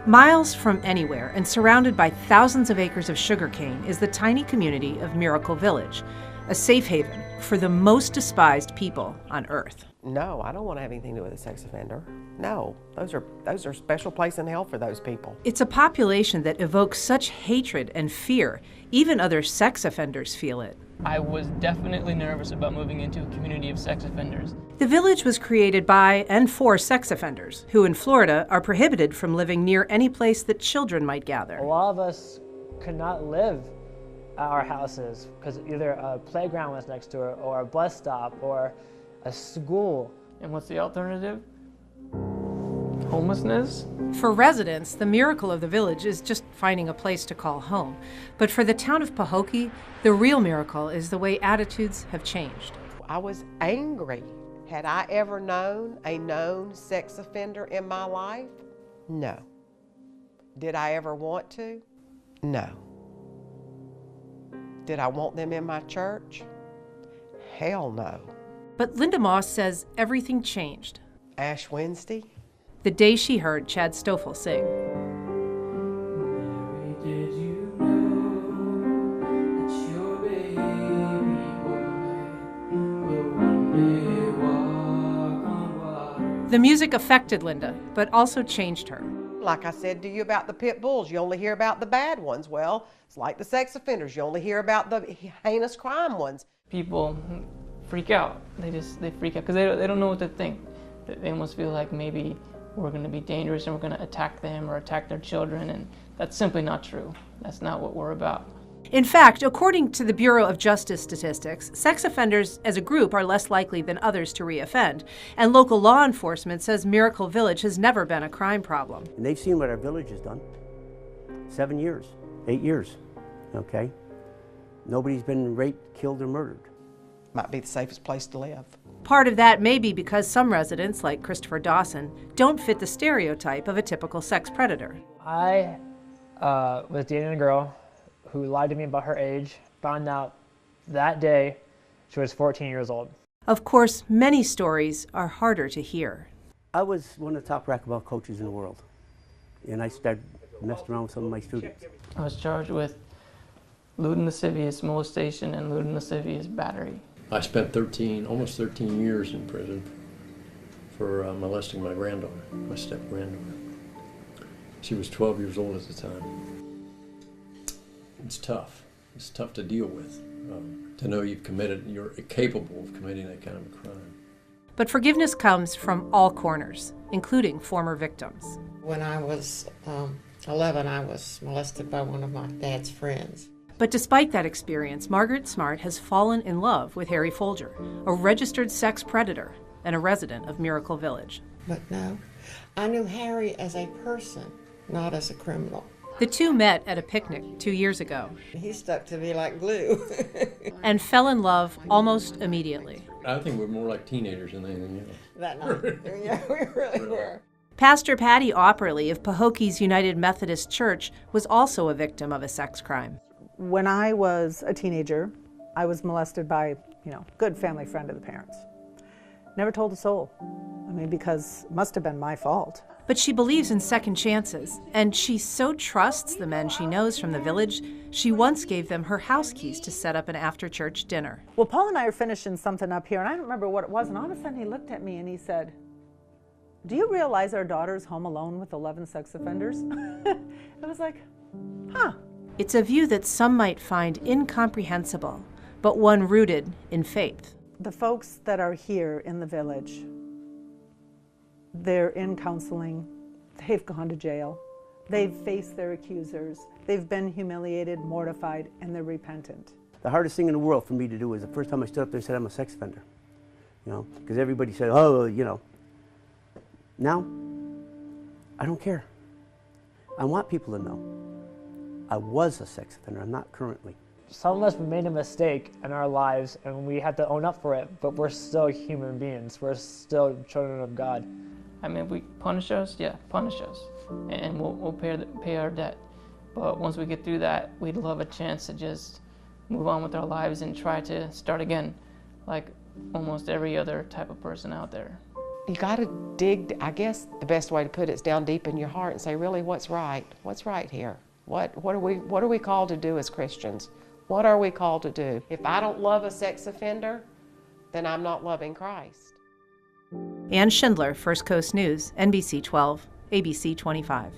Miles from anywhere and surrounded by thousands of acres of sugarcane is the tiny community of Miracle Village, a safe haven for the most despised people on earth. No, I don't want to have anything to do with a sex offender. No, those are special place in hell for those people. It's a population that evokes such hatred and fear, even other sex offenders feel it. I was definitely nervous about moving into a community of sex offenders. The village was created by and for sex offenders, who in Florida are prohibited from living near any place that children might gather. A lot of us could not live at our houses because either a playground was next to it, or a bus stop, or a school. And what's the alternative? Homelessness? For residents, the miracle of the village is just finding a place to call home. But for the town of Pahokee, the real miracle is the way attitudes have changed. I was angry. Had I ever known a known sex offender in my life? No. Did I ever want to? No. Did I want them in my church? Hell no. But Linda Moss says everything changed Ash Wednesday? the day she heard Chad Stoffel sing. The music affected Linda, but also changed her. Like I said to you about the pit bulls, you only hear about the bad ones. Well, it's like the sex offenders. You only hear about the heinous crime ones. People freak out. They freak out because they don't know what to think. They almost feel like maybe we're going to be dangerous and we're going to attack them or attack their children, and that's simply not true. That's not what we're about. In fact, according to the Bureau of Justice statistics, sex offenders as a group are less likely than others to reoffend, and local law enforcement says Miracle Village has never been a crime problem. And they've seen what our village has done. 7 years, 8 years, okay? Nobody's been raped, killed, or murdered. Might be the safest place to live. Part of that may be because some residents, like Christopher Dawson, don't fit the stereotype of a typical sex predator. I was dating a girl who lied to me about her age, found out that day she was 14 years old. Of course, many stories are harder to hear. I was one of the top racquetball coaches in the world, and I started messing around with some of my students. I was charged with lewd and lascivious molestation and lewd and lascivious battery. I spent almost 13 years in prison for molesting my granddaughter, my step-granddaughter. She was 12 years old at the time. It's tough. It's tough to deal with, to know you're capable of committing that kind of a crime. But forgiveness comes from all corners, including former victims. When I was 11, I was molested by one of my dad's friends. But despite that experience, Margaret Smart has fallen in love with Harry Folger, a registered sex predator and a resident of Miracle Village. But no, I knew Harry as a person, not as a criminal. The two met at a picnic 2 years ago. He stuck to me like glue. And fell in love almost immediately. I think we're more like teenagers than anything else. That night. Yeah, we really were. Pastor Patty Opperly of Pahokee's United Methodist Church was also a victim of a sex crime. When I was a teenager, I was molested by, good family friend of the parents. Never told a soul. Because it must have been my fault. But she believes in second chances, and she so trusts the men she knows from the village, she once gave them her house keys to set up an after-church dinner. Well, Paul and I are finishing something up here, and I don't remember what it was, and all of a sudden he looked at me and he said, "Do you realize our daughter's home alone with 11 sex offenders?" I was like, huh. It's a view that some might find incomprehensible, but one rooted in faith. The folks that are here in the village, they're in counseling, they've gone to jail, they've faced their accusers, they've been humiliated, mortified, and they're repentant. The hardest thing in the world for me to do was the first time I stood up there and said I'm a sex offender. Because everybody said, oh, Now, I don't care. I want people to know. I was a sex offender, I'm not currently. Some of us made a mistake in our lives and we have to own up for it, but we're still human beings. We're still children of God. If we punish us, yeah, punish us, and we'll pay our debt. But once we get through that, we'd love a chance to just move on with our lives and try to start again, like almost every other type of person out there. you got to dig, I guess the best way to put it is down deep in your heart and say, really, what's right? What's right here? What are we called to do as Christians? What are we called to do? If I don't love a sex offender, then I'm not loving Christ. Ann Schindler, First Coast News, NBC 12, ABC 25.